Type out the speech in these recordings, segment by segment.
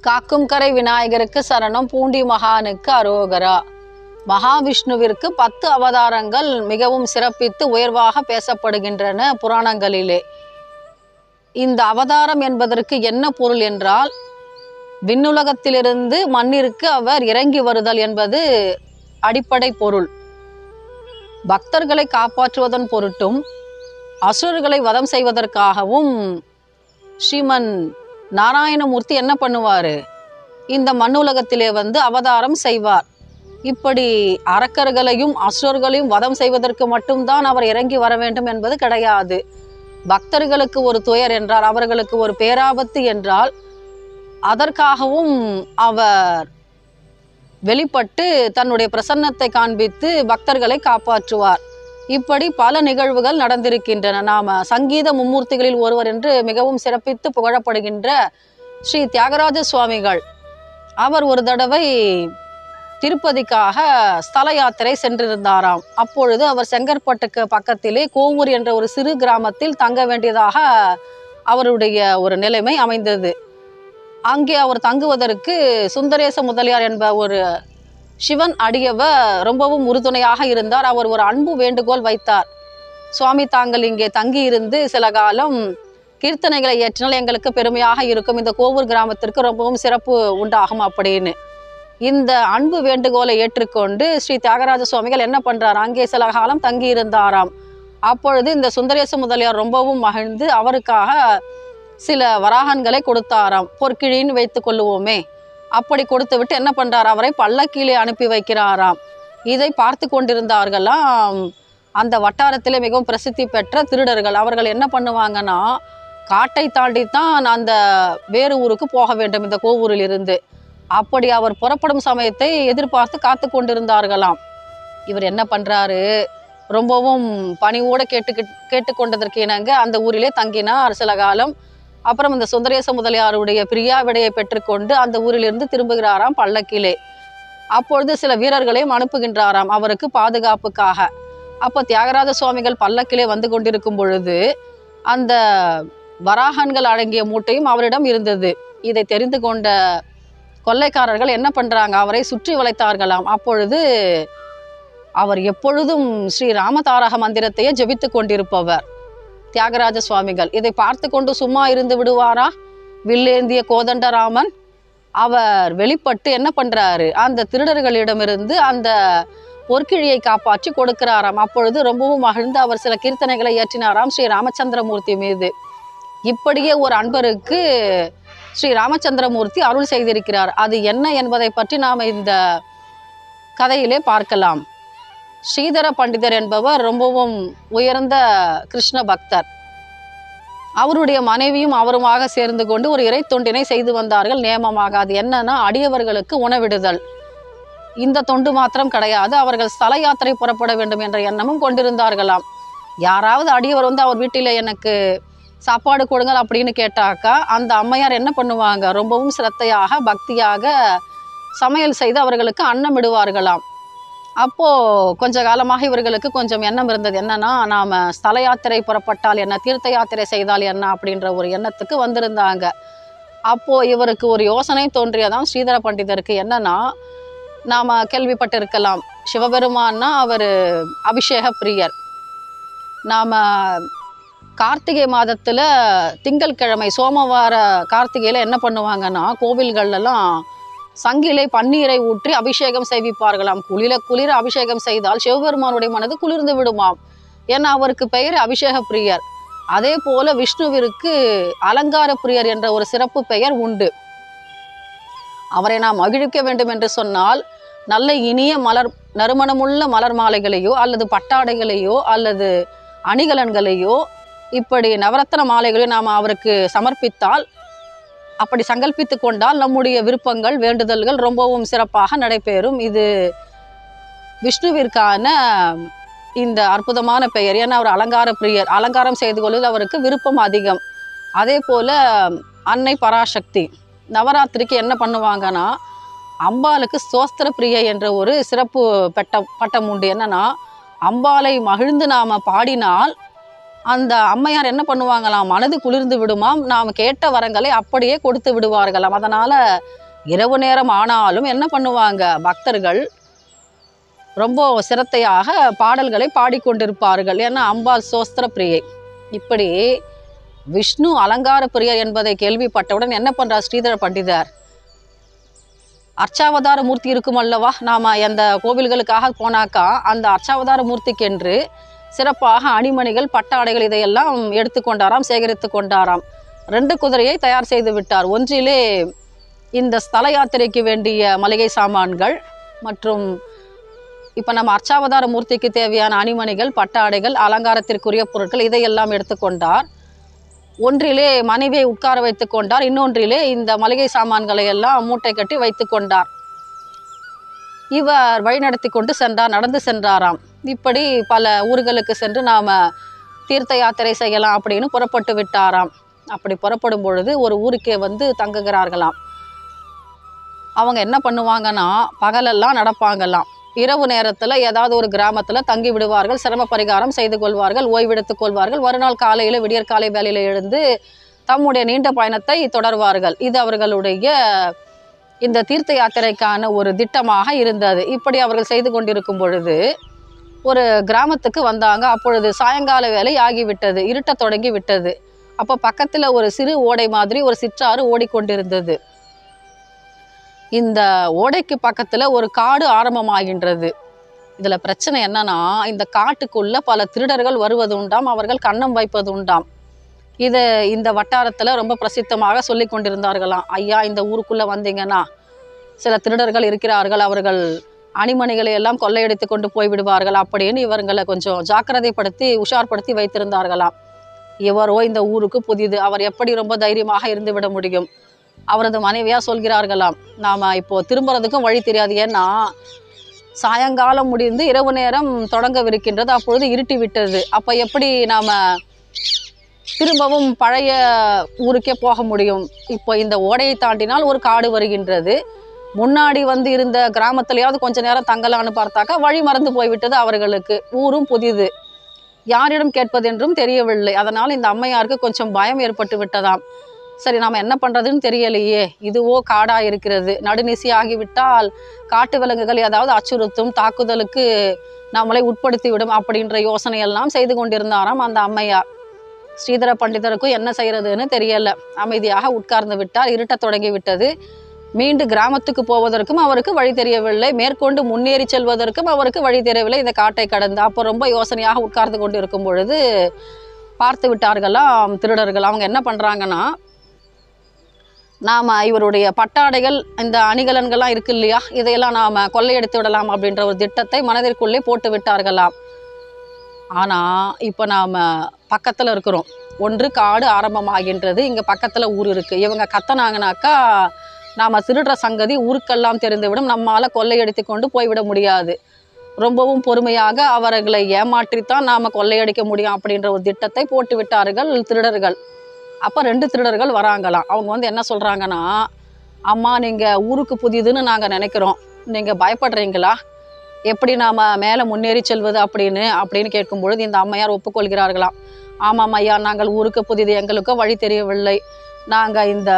காக்கும் கரை விநாயகருக்கு சரணம், பூண்டி மகானுக்கு அரோகரா. மகாவிஷ்ணுவிற்கு 10 அவதாரங்கள் மிகவும் சிறப்பித்து உயர்வாக பேசப்படுகின்றன புராணங்களிலே. இந்த அவதாரம் என்பதற்கு என்ன பொருள் என்றால், விண்ணுலகத்திலிருந்து மண்ணிற்கு அவர் இறங்கி வருதல் என்பது அடிப்படை பொருள். பக்தர்களை காப்பாற்றுவதன் பொருட்டும் அசுரர்களை வதம் செய்வதற்காகவும் ஸ்ரீமன் நாராயணமூர்த்தி என்ன பண்ணுவார், இந்த மண்ணுலகத்திலே அவதாரம் செய்வார். இப்படி அரக்கர்களையும் அசுரர்களையும் வதம் செய்வதற்கு மட்டும்தான் அவர் இறங்கி வர வேண்டும் என்பது கிடையாது. பக்தர்களுக்கு ஒரு துயர் என்றால், அவர்களுக்கு ஒரு பேராபத்து என்றால், அதற்காகவும் அவர் வெளிப்பட்டு தன்னுடைய பிரசன்னத்தை காண்பித்து பக்தர்களை காப்பாற்றுவார். இப்படி பல நிகழ்வுகள் நடந்திருக்கின்றன. நாம சங்கீத மும்மூர்த்திகளில் ஒருவர் என்று மிகவும் சிறப்பித்து புகழப்படுகின்ற ஸ்ரீ தியாகராஜ சுவாமிகள், அவர் ஒரு தடவை திருப்பதிக்காக ஸ்தல யாத்திரை சென்றிருந்தாராம். அப்பொழுது அவர் செங்கற்பட்டுக்கு பக்கத்திலே கோவூர் என்ற ஒரு சிறு கிராமத்தில் தங்க வேண்டியதாக அவருடைய ஒரு நிலைமை அமைந்தது. அங்கே அவர் தங்குவதற்கு சுந்தரேச முதலியார் என்ப ஒரு சிவன் அடியவர் ரொம்பவும் உறுதுணையாக இருந்தார். அவர் ஒரு அன்பு வேண்டுகோள் வைத்தார். சுவாமி, தாங்கள் இங்கே தங்கி இருந்து சில காலம் கீர்த்தனைகளை ஏற்றினால் எங்களுக்கு பெருமையாக இருக்கும், இந்த கோவூர் கிராமத்திற்கு ரொம்பவும் சிறப்பு உண்டாகும் அப்படின்னு. இந்த அன்பு வேண்டுகோளை ஏற்றுக்கொண்டு ஸ்ரீ தியாகராஜ சுவாமிகள் என்ன பண்றார், அங்கே சில காலம் தங்கி இருந்தாராம். அப்பொழுது இந்த சுந்தரேச முதலியார் ரொம்பவும் மகிழ்ந்து அவருக்காக சில வராகன்களை கொடுத்தாராம். பொற்கிழின்னு வைத்து கொள்ளுவோமே, அப்படி கொடுத்து விட்டு என்ன பண்றார், அவரை பல்லக்கீழே அனுப்பி வைக்கிறாராம். இதை பார்த்து கொண்டிருந்தார்களாம் அந்த வட்டாரத்திலே மிகவும் பிரசித்தி பெற்ற திருடர்கள். அவர்கள் என்ன பண்ணுவாங்கன்னா, காட்டை தாண்டித்தான் அந்த வேறு ஊருக்கு போக வேண்டும் இந்த கோவூரில் இருந்து. அப்படி அவர் புறப்படும் சமயத்தை எதிர்பார்த்து காத்து கொண்டிருந்தார்களாம். இவர் என்ன பண்றாரு, ரொம்பவும் பணிவோடு கேட்டுக்கொண்டதற்கு இணங்க அந்த ஊரிலே தங்கினார் சில காலம். அப்புறம் இந்த சுந்தரேச முதலியாருடைய பிரியா விடையை பெற்றுக்கொண்டு அந்த ஊரிலிருந்து திரும்புகிறாராம் பல்லக்கிலே. அப்பொழுது சில வீரர்களையும் அனுப்புகின்றாராம் அவருக்கு பாதுகாப்புக்காக. அப்போ தியாகராஜ சுவாமிகள் பல்லக்கிலே வந்து கொண்டிருக்கும் பொழுது அந்த வராகன்கள் அடங்கிய மூட்டையும் அவரிடம் இருந்தது. இதை தெரிந்து கொண்ட கொள்ளைக்காரர்கள் என்ன பண்றாங்க, அவரை சுற்றி வளைத்தார்களாம். அப்பொழுது அவர் எப்பொழுதும் ஸ்ரீ ராமதாரக மந்திரத்தையே ஜெபித்து கொண்டிருப்பவர் தியாகராஜ சுவாமிகள். இதை பார்த்து கொண்டு சும்மா இருந்து விடுவாரா வில்லேந்திய கோதண்டராமன்? அவர் வெளிப்பட்டு என்ன பண்றாரு, அந்த திருடர்களிடமிருந்து அந்த பொற்கிழியை காப்பாற்றி கொடுக்கிறாராம். அப்பொழுது ரொம்பவும் மகிழ்ந்து அவர் சில கீர்த்தனைகளை இயற்றினாராம் ஸ்ரீ ராமச்சந்திரமூர்த்தி மீது. இப்படியே ஒரு அன்பருக்கு ஸ்ரீ ராமச்சந்திரமூர்த்தி அருள் செய்திருக்கிறார். அது என்ன என்பதை பற்றி நாம் இந்த கதையிலே பார்க்கலாம். ஸ்ரீதர பண்டிதர் என்பவர் ரொம்பவும் உயர்ந்த கிருஷ்ண பக்தர். அவருடைய மனைவியும் அவருமாக சேர்ந்து கொண்டு ஒரு இறை தொண்டினை செய்து வந்தார்கள் நேமமாக. அது என்னன்னா, அடியவர்களுக்கு உணவிடுதல். இந்த தொண்டு மாத்திரம் கிடையாது, அவர்கள் ஸ்தல யாத்திரை புறப்பட வேண்டும் என்ற எண்ணமும் கொண்டிருந்தார்களாம். யாராவது அடியவர் அவர் வீட்டில் எனக்கு சாப்பாடு கொடுங்கள் அப்படின்னு கேட்டாக்கா அந்த அம்மையார் என்ன பண்ணுவாங்க, ரொம்பவும் சிரத்தையாக பக்தியாக சமையல் செய்து அவர்களுக்கு அன்னம் விடுவார்களாம். அப்போது கொஞ்ச காலமாக இவர்களுக்கு கொஞ்சம் எண்ணம் இருந்தது, என்னன்னா நாம் ஸ்தல யாத்திரை புறப்பட்டால் என்ன, தீர்த்த யாத்திரை செய்தால் என்ன அப்படின்ற ஒரு எண்ணத்துக்கு வந்திருந்தாங்க. அப்போது இவருக்கு ஒரு யோசனை தோன்றியதான் ஸ்ரீதர பண்டிதருக்கு. என்னன்னா, நாம் கேள்விப்பட்டிருக்கலாம், சிவபெருமான்னா அவர் அபிஷேக பிரியர். நாம் கார்த்திகை மாதத்தில் திங்கட்கிழமை சோமவார கார்த்திகையில் என்ன பண்ணுவாங்கன்னா, கோவில்கள்லாம் சங்கிலை பன்னீரை ஊற்றி அபிஷேகம் செய்விப்பார்களாம். குளிர அபிஷேகம் செய்தால் சிவபெருமானுடைய மனது குளிர்ந்து விடுமாம். ஏன்னா அவருக்கு பெயர் அபிஷேக பிரியர். அதே போல விஷ்ணுவிற்கு அலங்கார பிரியர் என்ற ஒரு சிறப்பு பெயர் உண்டு. அவரை நாம் மகிழ்விக்க வேண்டும் என்று சொன்னால் நல்ல இனிய நறுமணமுள்ள மலர் மாலைகளையோ அல்லது பட்டாடைகளையோ அல்லது அணிகலன்களையோ இப்படி நவரத்ன மாலைகளையோ நாம் அவருக்கு சமர்ப்பித்தால், அப்படி சங்கல்பித்து கொண்டால் நம்முடைய விருப்பங்கள் வேண்டுதல்கள் ரொம்பவும் சிறப்பாக நடைபெறும். இது விஷ்ணுவிற்கான இந்த அற்புதமான பெயர். ஏன்னா அவர் அலங்கார பிரியர், அலங்காரம் செய்து கொள்வதில் அவருக்கு விருப்பம் அதிகம். அதே போல் அன்னை பராசக்தி நவராத்திரிக்கு என்ன பண்ணுவாங்கன்னா, அம்பாளுக்கு ஸ்தோஸ்திர பிரியை என்ற ஒரு சிறப்பு பட்டம் உண்டு. என்னன்னா, அம்பாளை மகிழ்ந்து நாம் பாடினால் அந்த அம்மையார் என்ன பண்ணுவாங்களாம், மனது குளிர்ந்து விடுமாம், நாம் கேட்ட வரங்களை அப்படியே கொடுத்து விடுவார்களாம். அதனால் இரவு நேரம் ஆனாலும் என்ன பண்ணுவாங்க, பக்தர்கள் ரொம்ப சிரத்தையாக பாடல்களை பாடிக்கொண்டிருப்பார்கள். ஏன்னா அம்பாள் சோஸ்திர பிரியை. இப்படி விஷ்ணு அலங்கார பிரியர் என்பதை கேள்விப்பட்டவுடன் என்ன பண்ணுறார் ஸ்ரீதர பண்டிதர், அர்ச்சாவதார மூர்த்தி இருக்கும் அல்லவா, நாம் எந்த கோவில்களுக்காக போனாக்கா அந்த அர்ச்சாவதார மூர்த்திக்கென்று சிறப்பாக அணிமணிகள் பட்டாடைகள் இதையெல்லாம் எடுத்துக்கொண்டாராம், சேகரித்து கொண்டாராம். 2 குதிரையை தயார் செய்து விட்டார். ஒன்றிலே இந்த ஸ்தல யாத்திரைக்கு வேண்டிய மளிகை சாமான்கள் மற்றும் இப்போ நம்ம அர்ச்சாவதார மூர்த்திக்கு தேவையான அணிமணிகள் பட்டாடைகள் அலங்காரத்திற்குரிய பொருட்கள் இதையெல்லாம் எடுத்துக்கொண்டார். ஒன்றிலே மனைவியை உட்கார வைத்து கொண்டார், இன்னொன்றிலே இந்த மளிகை சாமான்களை எல்லாம் மூட்டை கட்டி வைத்து கொண்டார். இவர் வழிநடத்தி கொண்டு சென்றார், நடந்து சென்றாராம். இப்படி பல ஊர்களுக்கு சென்று நாம் தீர்த்த யாத்திரை செய்யலாம் அப்படின்னு புறப்பட்டு விட்டாராம். அப்படி புறப்படும் பொழுது ஒரு ஊருக்கே வந்து தங்குகிறார்களாம். அவங்க என்ன பண்ணுவாங்கன்னா, பகலெல்லாம் நடப்பாங்கலாம், இரவு நேரத்தில் ஏதாவது ஒரு கிராமத்தில் தங்கி விடுவார்கள், சிரம பரிகாரம் செய்து கொள்வார்கள், ஓய்வெடுத்துக் கொள்வார்கள். மறுநாள் காலையில் விடியற்காலை வேலையில் எழுந்து தம்முடைய நீண்ட பயணத்தை தொடர்வார்கள். இது அவர்களுடைய இந்த தீர்த்த யாத்திரைக்கான ஒரு திட்டமாக இருந்தது. இப்படி அவர்கள் செய்து கொண்டிருக்கும் பொழுது ஒரு கிராமத்துக்கு வந்தாங்க. அப்பொழுது சாயங்கால வேலை ஆகிவிட்டது, இருட்ட தொடங்கி விட்டது. அப்போ பக்கத்தில் ஒரு சிறு ஓடை மாதிரி ஒரு சிற்றாறு ஓடிக்கொண்டிருந்தது. இந்த ஓடைக்கு பக்கத்தில் ஒரு காடு ஆரம்பமாகின்றது. இதில் பிரச்சனை என்னன்னா, இந்த காட்டுக்குள்ள பல திருடர்கள் வருவது உண்டாம், அவர்கள் கன்னம் வைப்பது உண்டாம். இதை இந்த வட்டாரத்தில் ரொம்ப பிரசித்தமாக சொல்லி கொண்டிருந்தார்களாம். ஐயா, இந்த ஊருக்குள்ளே வந்தீங்கன்னா சில திருடர்கள் இருக்கிறார்கள், அவர்கள் அணிமணிகளை எல்லாம் கொள்ளையடித்து கொண்டு போய்விடுவார்கள் அப்படின்னு இவர்களை கொஞ்சம் ஜாக்கிரதைப்படுத்தி உஷார்படுத்தி வைத்திருந்தார்களாம். இவரோ இந்த ஊருக்கு புதிது, அவர் எப்படி ரொம்ப தைரியமாக இருந்து விட முடியும்? அவரது மனைவியாக சொல்கிறார்களாம், நாம் இப்போது திரும்புறதுக்கும் வழி தெரியாது, ஏன்னா சாயங்காலம் முடிந்து இரவு நேரம் தொடங்கவிருக்கின்றது, அப்பொழுது இருட்டி விட்டது. அப்போ எப்படி நாம் திரும்பவும் பழைய ஊருக்கே போக முடியும்? இப்போ இந்த ஓடையை தாண்டினால் ஒரு காடு வருகின்றது, முன்னாடி வந்து இருந்த கிராமத்திலேயாவது கொஞ்ச நேரம் தங்கலான்னு பார்த்தாக்கா வழி மறந்து போய்விட்டது அவர்களுக்கு, ஊரும் புதிது, யாரிடம் கேட்பது என்றும் தெரியவில்லை. அதனால் இந்த அம்மையாருக்கு கொஞ்சம் பயம் ஏற்பட்டு விட்டதாம். சரி, நாம் என்ன பண்ணுறதுன்னு தெரியலையே, இதுவோ காடாக இருக்கிறது, நடுநிசி ஆகிவிட்டால் காட்டு விலங்குகள் ஏதாவது அச்சுறுத்தும், தாக்குதலுக்கு நம்மளை உட்படுத்தி விடும் அப்படின்ற யோசனையெல்லாம் செய்து கொண்டிருந்தாராம் அந்த அம்மையார். ஸ்ரீதர பண்டிதருக்கும் என்ன செய்கிறதுன்னு தெரியலை, அமைதியாக உட்கார்ந்து விட்டார். இருட்ட தொடங்கி விட்டது. மீண்டும் கிராமத்துக்கு போவதற்கும் அவருக்கு வழி தெரியவில்லை, மேற்கொண்டு முன்னேறி செல்வதற்கும் அவருக்கு வழி தெரியவில்லை இந்த காட்டை கடந்து. அப்போ ரொம்ப யோசனையாக உட்கார்ந்து கொண்டு இருக்கும் பொழுது பார்த்து விட்டார்களாம் திருடர்கள். அவங்க என்ன பண்ணுறாங்கன்னா, நாம் இவருடைய பட்டாடைகள் இந்த அணிகலன்கள்லாம் இருக்கு இல்லையா, இதையெல்லாம் நாம் கொள்ளையடித்து விடலாம் அப்படின்ற ஒரு திட்டத்தை மனதிற்குள்ளே போட்டு விட்டார்களாம். ஆனால் இப்போ நாம் பக்கத்தில் இருக்கிறோம், ஒன்று காடு ஆரம்பமாகின்றது, இங்கே பக்கத்தில் ஊர் இருக்குது. இவங்க கத்தனாங்கனாக்கா நாம் திருடுற சங்கதி ஊருக்கெல்லாம் தெரிந்துவிடும், நம்மால் கொள்ளையடித்து கொண்டு போய்விட முடியாது. ரொம்பவும் பொறுமையாக அவர்களை ஏமாற்றித்தான் நாம் கொள்ளையடிக்க முடியும் அப்படின்ற ஒரு திட்டத்தை போட்டு விட்டார்கள் திருடர்கள். அப்போ 2 திருடர்கள் வராங்களாம். அவங்க வந்து என்ன சொல்கிறாங்கன்னா, அம்மா நீங்கள் ஊருக்கு புதிதுன்னு நாங்கள் நினைக்கிறோம், நீங்கள் பயப்படுறீங்களா, எப்படி நாம் மேலே முன்னேறி செல்வது அப்படின்னு கேட்கும்பொழுது இந்த அம்மையார் ஒப்புக்கொள்கிறார்களாம். ஆமாம் ஐயா, நாங்கள் ஊருக்கு புதிது, எங்களுக்கும் வழி தெரியவில்லை, நாங்கள் இந்த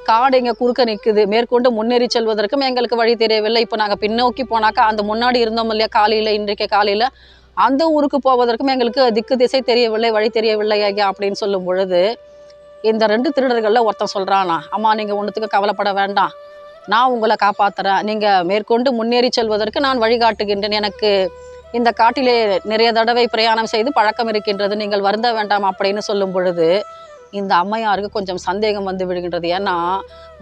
காடு இங்கே குறுக்க நிற்குது, மேற்கொண்டு முன்னேறி செல்வதற்கும் எங்களுக்கு வழி தெரியவில்லை. இப்போ நாங்கள் பின்னோக்கி போனாக்கா அந்த முன்னாடி இருந்தோம் இல்லையா காலையில், இன்றைக்கு காலையில் அந்த ஊருக்கு போவதற்கும் எங்களுக்கு திக்கு திசை தெரியவில்லை, வழி தெரியவில்லை ஐயா அப்படின்னு சொல்லும் பொழுது இந்த 2 திருடர்களில் ஒருத்தன் சொல்கிறானா, அம்மா நீங்கள் ஒன்றுத்துக்கு கவலைப்பட வேண்டாம், நான் உங்களை காப்பாற்றுறேன், நீங்கள் மேற்கொண்டு முன்னேறி செல்வதற்கு நான் வழிகாட்டுகின்றேன், எனக்கு இந்த காட்டிலே நிறைய தடவை பிரயாணம் செய்து பழக்கம் இருக்கின்றது, நீங்கள் வருந்த வேண்டாம் அப்படின்னு சொல்லும் பொழுது இந்த அம்மையாருக்கு கொஞ்சம் சந்தேகம் வந்து விடுகின்றது. ஏன்னா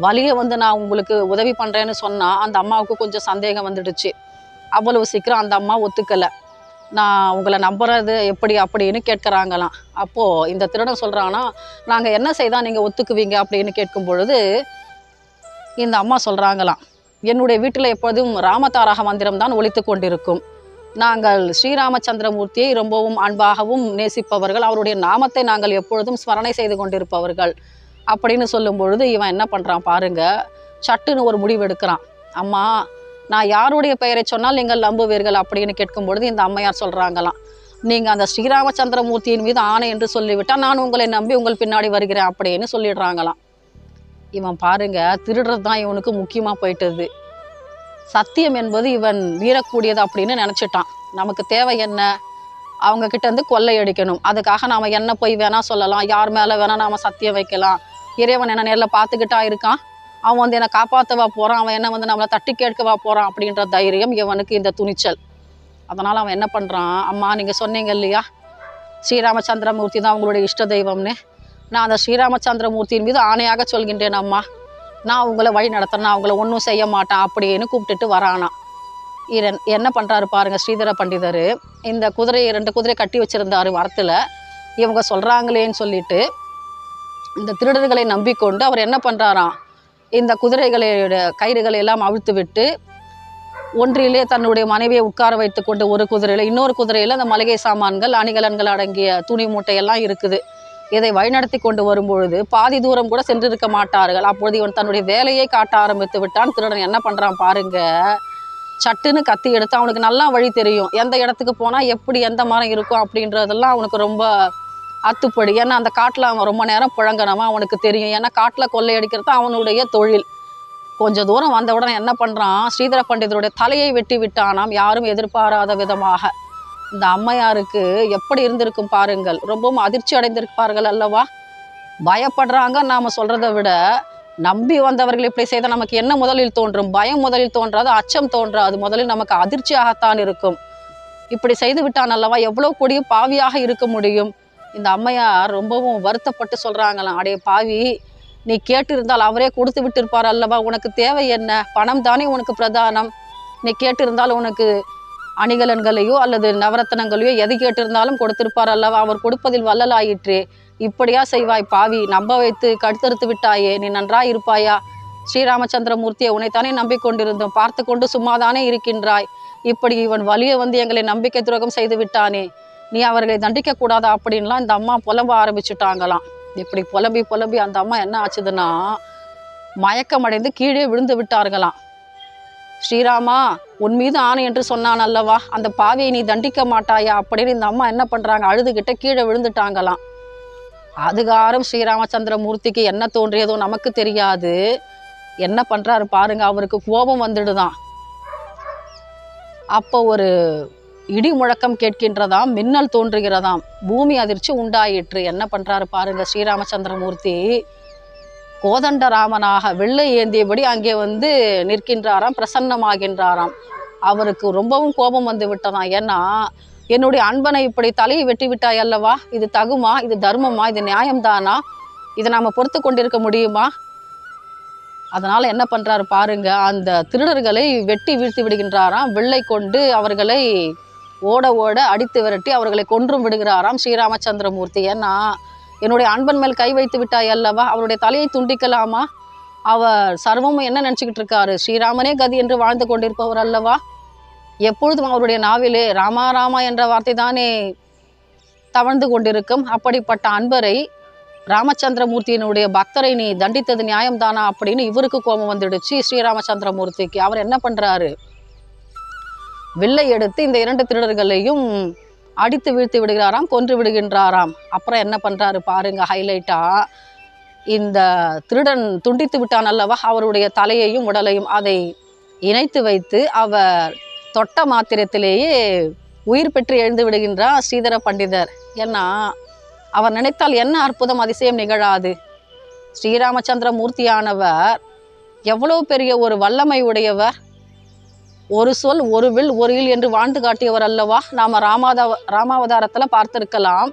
வழியை வந்து நான் உங்களுக்கு உதவி பண்ணுறேன்னு சொன்னால் அந்த அம்மாவுக்கு கொஞ்சம் சந்தேகம் வந்துடுச்சு. அவ்வளவு சீக்கிரம் அந்த அம்மா ஒத்துக்கலை, நான் உங்களை நம்புறது எப்படி அப்படின்னு கேட்குறாங்களாம். அப்போது இந்த திருடன் சொல்கிறாங்கன்னா, நாங்கள் என்ன செய்தால் நீங்கள் ஒத்துக்குவீங்க அப்படின்னு கேட்கும் பொழுது இந்த அம்மா சொல்கிறாங்களாம், என்னுடைய வீட்டில் எப்போதும் ராமதாரக மந்திரம் தான் ஒலித்து கொண்டிருக்கும், நாங்கள் ஸ்ரீராமச்சந்திரமூர்த்தியை ரொம்பவும் அன்பாகவும் நேசிப்பவர்கள், அவருடைய நாமத்தை நாங்கள் எப்பொழுதும் ஸ்மரணை செய்து கொண்டிருப்பவர்கள் அப்படின்னு சொல்லும் பொழுது இவன் என்ன பண்ணுறான் பாருங்க, சட்டுன்னு ஒரு முடிவு எடுக்கிறான். அம்மா, நான் யாருடைய பெயரை சொன்னால் நீங்கள் நம்புவீர்கள் அப்படின்னு கேட்கும் பொழுது இந்த அம்மையார் சொல்கிறாங்களாம், நீங்கள் அந்த ஸ்ரீராமச்சந்திரமூர்த்தியின் மீது ஆணை என்று சொல்லிவிட்டால் நான் உங்களை நம்பி உங்கள் பின்னாடி வருகிறேன் அப்படின்னு சொல்லிடுறாங்களாம். இவன் பாருங்க, திருடுறது தான் இவனுக்கு முக்கியமாக போயிட்டது. சத்தியம் என்பது இவன் மீறக்கூடியது அப்படின்னு நினச்சிட்டான். நமக்கு தேவை என்ன? அவங்க கிட்ட இருந்து கொள்ளையடிக்கணும். அதுக்காக நாம் என்ன போய் வேணால் சொல்லலாம், யார் மேலே வேணால் நாம் சத்தியம் வைக்கலாம். இறைவன் என்ன நேரில் பார்த்துக்கிட்டா இருக்கான், அவன் வந்து என்னை காப்பாற்றவா போகிறான், அவன் என்ன வந்து நம்மளை தட்டி கேட்கவா போகிறான் அப்படின்ற தைரியம் இவனுக்கு, இந்த துணிச்சல். அதனால் அவன் என்ன பண்ணுறான், அம்மா நீங்கள் சொன்னீங்க இல்லையா ஸ்ரீராமச்சந்திரமூர்த்தி தான் உங்களுடைய இஷ்ட தெய்வம்னு, நான் அந்த ஸ்ரீராமச்சந்திரமூர்த்தியின் மீது ஆணையாக சொல்கின்றேன் அம்மா, நான் உங்களை வழி நடத்துறேன், நான் உங்களை ஒன்றும் செய்ய மாட்டேன் அப்படின்னு கூப்பிட்டுட்டு வரானா. என்ன பண்ணுறாரு பாருங்கள் ஸ்ரீதர பண்டிதர். இந்த குதிரையை 2 குதிரை கட்டி வச்சுருந்தாரு மரத்தில். இவங்க சொல்கிறாங்களேன்னு சொல்லிட்டு இந்த திருடர்களை நம்பிக்கொண்டு அவர் என்ன பண்ணுறாராம், இந்த குதிரைகளோட கயிறுகளை எல்லாம் அவிழ்த்து விட்டு ஒன்றிலே தன்னுடைய மனைவியை உட்கார வைத்து கொண்டு ஒரு குதிரையில், இன்னொரு குதிரையில் அந்த மளிகை சாமான்கள் அணிகலன்கள் அடங்கிய துணி மூட்டையெல்லாம் இருக்குது. இதை வழிநடத்தி கொண்டு வரும்பொழுது பாதி தூரம் கூட சென்றிருக்க மாட்டார்கள். அப்பொழுது இவன் தன்னுடைய வேலையை காட்ட ஆரம்பித்து விட்டான். திருடன் என்ன பண்ணுறான் பாருங்க, சட்டுன்னு கத்தி எடுத்து, அவனுக்கு நல்லா வழி தெரியும், எந்த இடத்துக்கு போனால் எப்படி எந்த மரம் இருக்கும் அப்படின்றதெல்லாம் அவனுக்கு ரொம்ப அத்துப்படி. ஏன்னா அந்த காட்டில் அவன் ரொம்ப நேரம் புழங்கனவன், அவனுக்கு தெரியும். ஏன்னா காட்டில் கொள்ளையடிக்கிறது அவனுடைய தொழில். கொஞ்சம் தூரம் வந்த உடனே என்ன பண்ணுறான், ஸ்ரீதர பண்டிதருடைய தலையை வெட்டி விட்டானாம், யாரும் எதிர்பாராத விதமாக. இந்த அம்மையாருக்கு எப்படி இருந்திருக்கும் பாருங்கள், ரொம்பவும் அதிர்ச்சி அடைந்திருப்பார்கள் அல்லவா. பயப்படுறாங்க நாம் சொல்கிறத விட, நம்பி வந்தவர்கள் இப்படி செய்தால் நமக்கு என்ன முதலில் தோன்றும்? பயம் முதலில் தோன்றாது, அச்சம் தோன்றாது, முதலில் நமக்கு அதிர்ச்சியாகத்தான் இருக்கும். இப்படி செய்து விட்டான் அல்லவா, எவ்வளோ கொடிய பாவியாக இருக்க முடியும். இந்த அம்மையார் ரொம்பவும் வருத்தப்பட்டு சொல்கிறாங்களாம், அடே பாவி, நீ கேட்டிருந்தால் அவரே கொடுத்து விட்டு இருப்பார் அல்லவா, உனக்கு தேவை என்ன? பணம் தானே உனக்கு பிரதானம். நீ கேட்டிருந்தால் உனக்கு அணிகலன்களையோ அல்லது நவரத்தனங்களையோ எது கேட்டிருந்தாலும் கொடுத்திருப்பார் அல்லவா, அவர் கொடுப்பதில் வல்லலாயிற்றே. இப்படியா செய்வாய் பாவி, நம்ப வைத்து கடுத்தறுத்து விட்டாயே, நீ நன்றாய் இருப்பாயா? ஸ்ரீராமச்சந்திரமூர்த்தியை உன்னைத்தானே நம்பிக்கொண்டிருந்தோம், பார்த்து கொண்டு சும்மாதானே இருக்கின்றாய். இப்படி இவன் வலிய வந்து எங்களை நம்பிக்கை துரோகம் செய்து விட்டானே, நீ அவர்களை தண்டிக்க கூடாதா அப்படின்லாம் இந்த அம்மா புலம்ப ஆரம்பிச்சுட்டாங்களாம். இப்படி புலம்பி புலம்பி அந்த அம்மா என்ன ஆச்சுதுன்னா, மயக்கமடைந்து கீழே விழுந்து விட்டார்களாம். ஸ்ரீராமா, உன் மீது ஆணை என்று சொன்னான் அல்லவா, அந்த பாவியை நீ தண்டிக்க மாட்டாயா அப்படின்னு இந்த அம்மா என்ன பண்ணுறாங்க, அழுதுகிட்ட கீழே விழுந்துட்டாங்களாம். அதுகாரம் ஸ்ரீராமச்சந்திரமூர்த்திக்கு என்ன தோன்றியதோ நமக்கு தெரியாது. என்ன பண்ணுறாரு பாருங்க, அவருக்கு கோபம் வந்துடுதான். அப்போ ஒரு இடி முழக்கம் கேட்கின்றதாம், மின்னல் தோன்றுகிறதாம், பூமி அதிர்ச்சி உண்டாயிற்று. என்ன பண்ணுறாரு பாருங்க ஸ்ரீராமச்சந்திரமூர்த்தி, கோதண்டராமனாக வெள்ளை ஏந்தியபடி அங்கே வந்து நிற்கின்றாராம், பிரசன்னமாகின்றாராம். அவருக்கு ரொம்பவும் கோபம் வந்து விட்டதாம். ஏன்னா, என்னுடைய அன்பனை இப்படி தலையை வெட்டி விட்டாய் அல்லவா, இது தகுமா, இது தர்மமா, இது நியாயம்தானா, இதை நாம் பொறுத்து கொண்டிருக்க முடியுமா? அதனால் என்ன பண்ணுறாரு பாருங்க, அந்த திருடர்களை வெட்டி வீழ்த்தி விடுகின்றாராம். வெள்ளை கொண்டு அவர்களை ஓட ஓட அடித்து விரட்டி அவர்களை கொன்றும் விடுகிறாராம் ஸ்ரீராமச்சந்திரமூர்த்தி. ஏன்னா, என்னுடைய அன்பன் மேல் கை வைத்து விட்டாய் அல்லவா, அவருடைய தலையை துண்டிக்கலாமா? அவர் சர்வமும் என்ன நினச்சிக்கிட்டு இருக்காரு, ஸ்ரீராமனே கதி என்று வாழ்ந்து கொண்டிருப்பவர் அல்லவா. எப்பொழுதும் அவருடைய நாவிலே ராமா ராமா என்ற வார்த்தை தானே தவழ்ந்து கொண்டிருக்கும். அப்படிப்பட்ட அன்பரை, ராமச்சந்திரமூர்த்தியினுடைய பக்தரை நீ தண்டித்தது நியாயம்தானா அப்படின்னு இவருக்கு கோபம் வந்துடுச்சு ஸ்ரீராமச்சந்திரமூர்த்திக்கு. அவர் என்ன பண்ணுறாரு, வில்லை எடுத்து இந்த 2 திருடர்களையும் அடித்து வீழ்த்தி விடுகிறாராம், கொன்று விடுகின்றாராம். அப்புறம் என்ன பண்ணுறாரு பாருங்க, ஹைலைட்டா இந்த திருடன் துண்டித்து விட்டான் அல்லவா, அவருடைய தலையையும் உடலையும் அதை இணைத்து வைத்து அவர் தொட்ட மாத்திரத்திலேயே உயிர் பெற்று எழுந்து விடுகின்றார் ஸ்ரீதர பண்டிதர். ஏன்னா, அவர் நினைத்தால் என்ன அற்புதம் அதிசயம் நிகழாது. ஸ்ரீராமச்சந்திரமூர்த்தியானவர் எவ்வளோ பெரிய ஒரு வல்லமை உடையவர், ஒரு சொல் ஒரு வில் ஒரு இல் என்று வாழ்ந்து காட்டியவர் அல்லவா. நாம் ராமாவதாரத்தில் பார்த்திருக்கலாம்.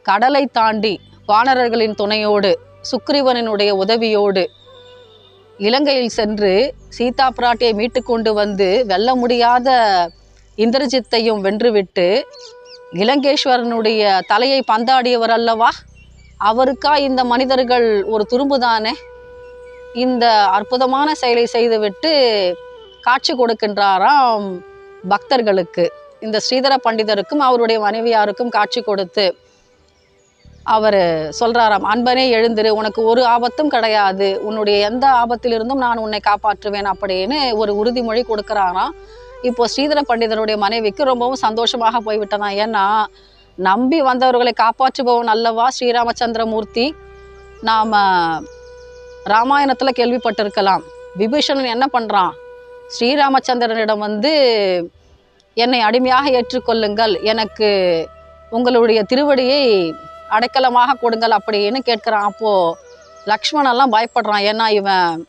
கடலை தாண்டி வானரர்களின் துணையோடு, சுக்ரீவனினுடைய உதவியோடு இலங்கையில் சென்று சீதா பிராட்டியை மீட்டு கொண்டு வந்து வெல்ல முடியாத இந்திரஜித்தையும் வென்றுவிட்டு இலங்கேஸ்வரனுடைய தலையை பந்தாடியவர் அல்லவா. அவருக்கா இந்த மனிதர்கள் ஒரு துரும்புதானே. இந்த அற்புதமான செயலை செய்துவிட்டு காட்சி கொடுக்கின்றாராம் பக்தர்களுக்கு. இந்த ஸ்ரீதர பண்டிதருக்கும் அவருடைய மனைவியாருக்கும் காட்சி கொடுத்து அவர் சொல்கிறாராம், அன்பனே எழுந்திரு, உனக்கு ஒரு ஆபத்தும் கிடையாது, உன்னுடைய எந்த ஆபத்திலிருந்தும் நான் உன்னை காப்பாற்றுவேன் அப்படின்னு ஒரு உறுதிமொழி கொடுக்குறாராம். இப்போ ஸ்ரீதர பண்டிதருடைய மனைவிக்கு ரொம்பவும் சந்தோஷமாக போய்விட்டதான். ஏன்னா நம்பி வந்தவர்களை காப்பாற்றுபவன் அல்லவா ஸ்ரீராமச்சந்திரமூர்த்தி. நாம் ராமாயணத்தில் கேள்விப்பட்டிருக்கலாம். விபீஷணன் என்ன பண்ணுறான், ஸ்ரீராமச்சந்திரனிடம் வந்து என்னை அடிமையாக ஏற்றுக்கொள்ளுங்கள், எனக்கு உங்களுடைய திருவடியை அடைக்கலமாக கொடுங்கள் அப்படின்னு கேட்குறான். அப்போது லக்ஷ்மணெல்லாம் பயப்படுறான். ஏன்னா இவன்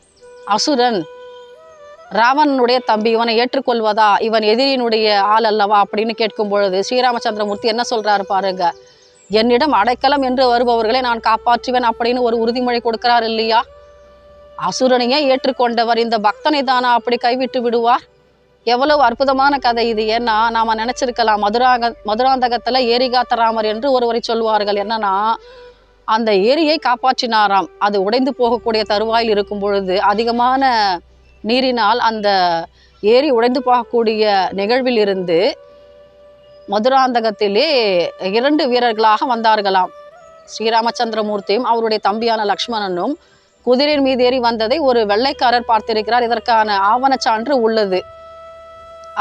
அசுரன், ராவணனுடைய தம்பி, இவனை ஏற்றுக்கொள்வதா, இவன் எதிரியினுடைய ஆள் அல்லவா அப்படின்னு கேட்கும் பொழுது ஸ்ரீராமச்சந்திரமூர்த்தி என்ன சொல்கிறாரு பாருங்க, என்னிடம் அடைக்கலம் என்று வருபவர்களை நான் காப்பாற்றுவேன் அப்படின்னு ஒரு உறுதிமொழி கொடுக்கிறார் இல்லையா. அசுரனையே ஏற்றுக்கொண்டவர் இந்த பக்தனை தானா அப்படி கைவிட்டு விடுவார்? எவ்வளவு அற்புதமான கதை இது. ஏன்னா நாம் நினச்சிருக்கலாம் மதுராந்தகத்தில் ஏரிகாத்த ராமர் என்று ஒருவரை சொல்வார்கள். என்னன்னா அந்த ஏரியை காப்பாற்றினாராம். அது உடைந்து போகக்கூடிய தருவாயில் இருக்கும் பொழுது அதிகமான நீரினால் அந்த ஏரி உடைந்து போகக்கூடிய நிகழ்வில் இருந்து மதுராந்தகத்திலே 2 வீரர்களாக வந்தார்களாம். ஸ்ரீராமச்சந்திரமூர்த்தியும் அவருடைய தம்பியான லக்ஷ்மணனும் குதிரையின் மீது ஏறி வந்ததை ஒரு வெள்ளைக்காரர் பார்த்திருக்கிறார். இதற்கான ஆவணச்சான்று உள்ளது.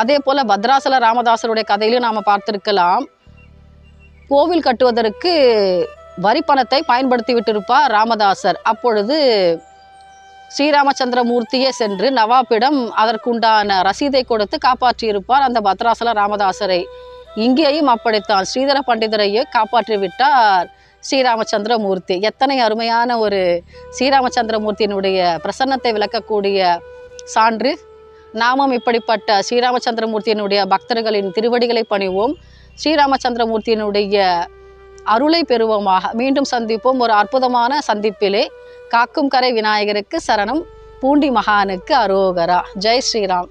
அதே போல பத்ராசல ராமதாசருடைய கதையிலும் நாம் பார்த்திருக்கலாம். கோவில் கட்டுவதற்கு வரி பணத்தை பயன்படுத்தி விட்டிருப்பார் ராமதாசர். அப்பொழுது ஸ்ரீராமச்சந்திரமூர்த்தியே சென்று நவாபிடம் அதற்குண்டான ரசீதை கொடுத்து காப்பாற்றியிருப்பார் அந்த பத்ராசல ராமதாசரை. இங்கேயும் அப்படித்தான் ஸ்ரீதர பண்டிதரையே காப்பாற்றி விட்டார் ஸ்ரீராமச்சந்திரமூர்த்தி. எத்தனை அருமையான ஒரு ஸ்ரீராமச்சந்திரமூர்த்தியினுடைய பிரசன்னத்தை விளக்கக்கூடிய சான்று. நாமும் இப்படிப்பட்ட ஸ்ரீராமச்சந்திரமூர்த்தியினுடைய பக்தர்களின் திருவடிகளை பணிவோம், ஸ்ரீராமச்சந்திரமூர்த்தியினுடைய அருளை பெறுவோமாக. மீண்டும் சந்திப்போம் ஒரு அற்புதமான சந்திப்பிலே. காக்கும் கரை விநாயகருக்கு சரணம், பூண்டி மகானுக்கு அரோகரா. ஜெய் ஸ்ரீராம்.